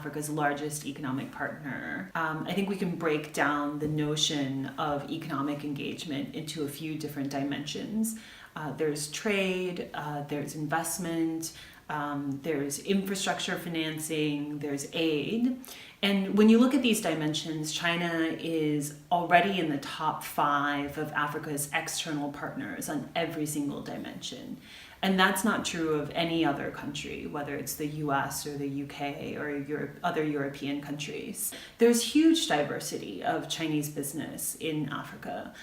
Africa's largest economic partner. I think we can break down the notion of economic engagement into a few different dimensions. There's trade, there's investment, there's infrastructure financing, there's aid. And when you look at these dimensions, China is already in the top 5 of Africa's external partners on every single dimension. And that's not true of any other country, whether it's the US or the UK or other European countries. There's huge diversity of Chinese business in Africa.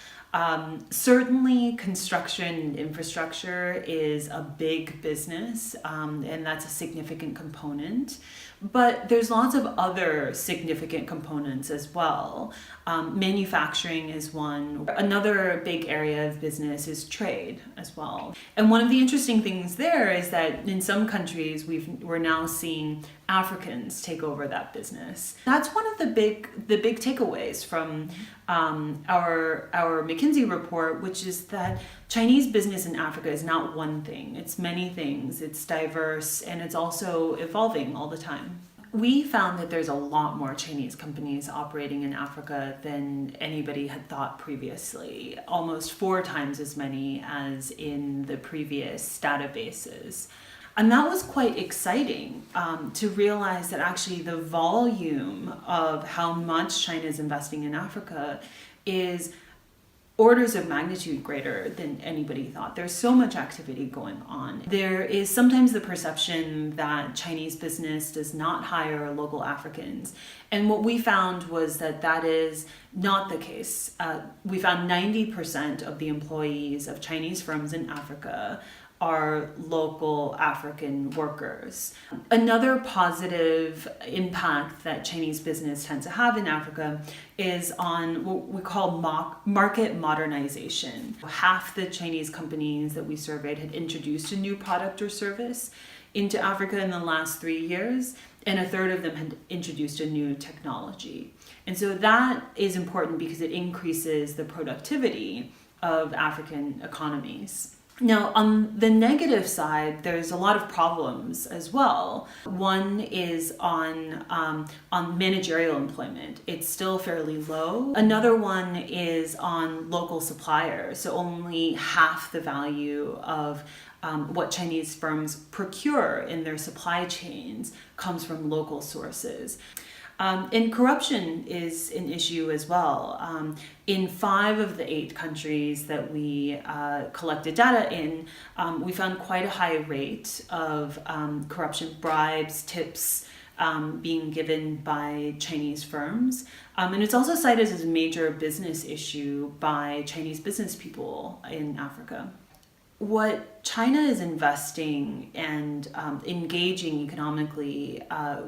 Certainly construction and infrastructure is a big business, and that's a significant component. But there's lots of other significant components as well. Manufacturing is one. Another big area of business is trade as well. And one of the interesting things there is that in some countries we're now seeing Africans take over that business. That's one of the big takeaways from our McKinsey report, which is that Chinese business in Africa is not one thing. It's many things. It's diverse, and it's also evolving all the time. We found that there's a lot more Chinese companies operating in Africa than anybody had thought previously, almost 4 times as many as in the previous databases. And that was quite exciting to realize that actually the volume of how much China is investing in Africa is orders of magnitude greater than anybody thought. There's so much activity going on. There is sometimes the perception that Chinese business does not hire local Africans. And what we found was that that is not the case. We found 90% of the employees of Chinese firms in Africa are local African workers. Another positive impact that Chinese business tends to have in Africa is on what we call market modernization. Half the Chinese companies that we surveyed had introduced a new product or service into Africa in the last 3 years, and a third of them had introduced a new technology. And so that is important because it increases the productivity of African economies. Now, on the negative side, there's a lot of problems as well. One is on managerial employment. It's still fairly low. Another one is on local suppliers. So only half the value of what Chinese firms procure in their supply chains comes from local sources. And corruption is an issue as well. In 5 of the 8 countries that we collected data in, we found quite a high rate of corruption, bribes, tips being given by Chinese firms. And it's also cited as a major business issue by Chinese business people in Africa. What China is investing and engaging economically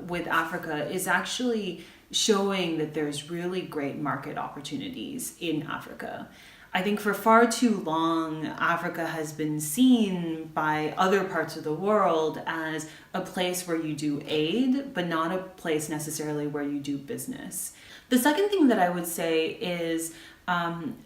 with Africa is actually showing that there's really great market opportunities in Africa. I think for far too long, Africa has been seen by other parts of the world as a place where you do aid, but not a place necessarily where you do business. The second thing that I would say is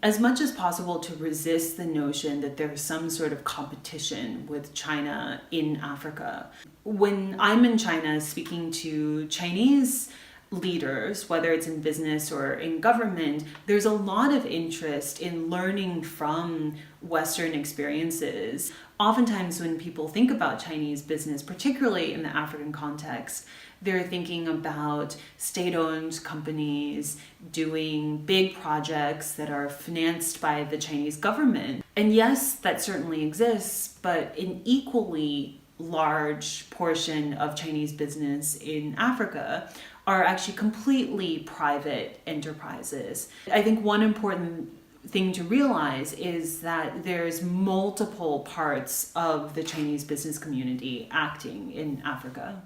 as much as possible to resist the notion that there's some sort of competition with China in Africa. When I'm in China speaking to Chinese leaders, whether it's in business or in government, there's a lot of interest in learning from Western experiences. Oftentimes when people think about Chinese business, particularly in the African context, they're thinking about state-owned companies doing big projects that are financed by the Chinese government. And yes, that certainly exists, but an equally large portion of Chinese business in Africa are actually completely private enterprises. I think one important thing to realize is that there's multiple parts of the Chinese business community acting in Africa.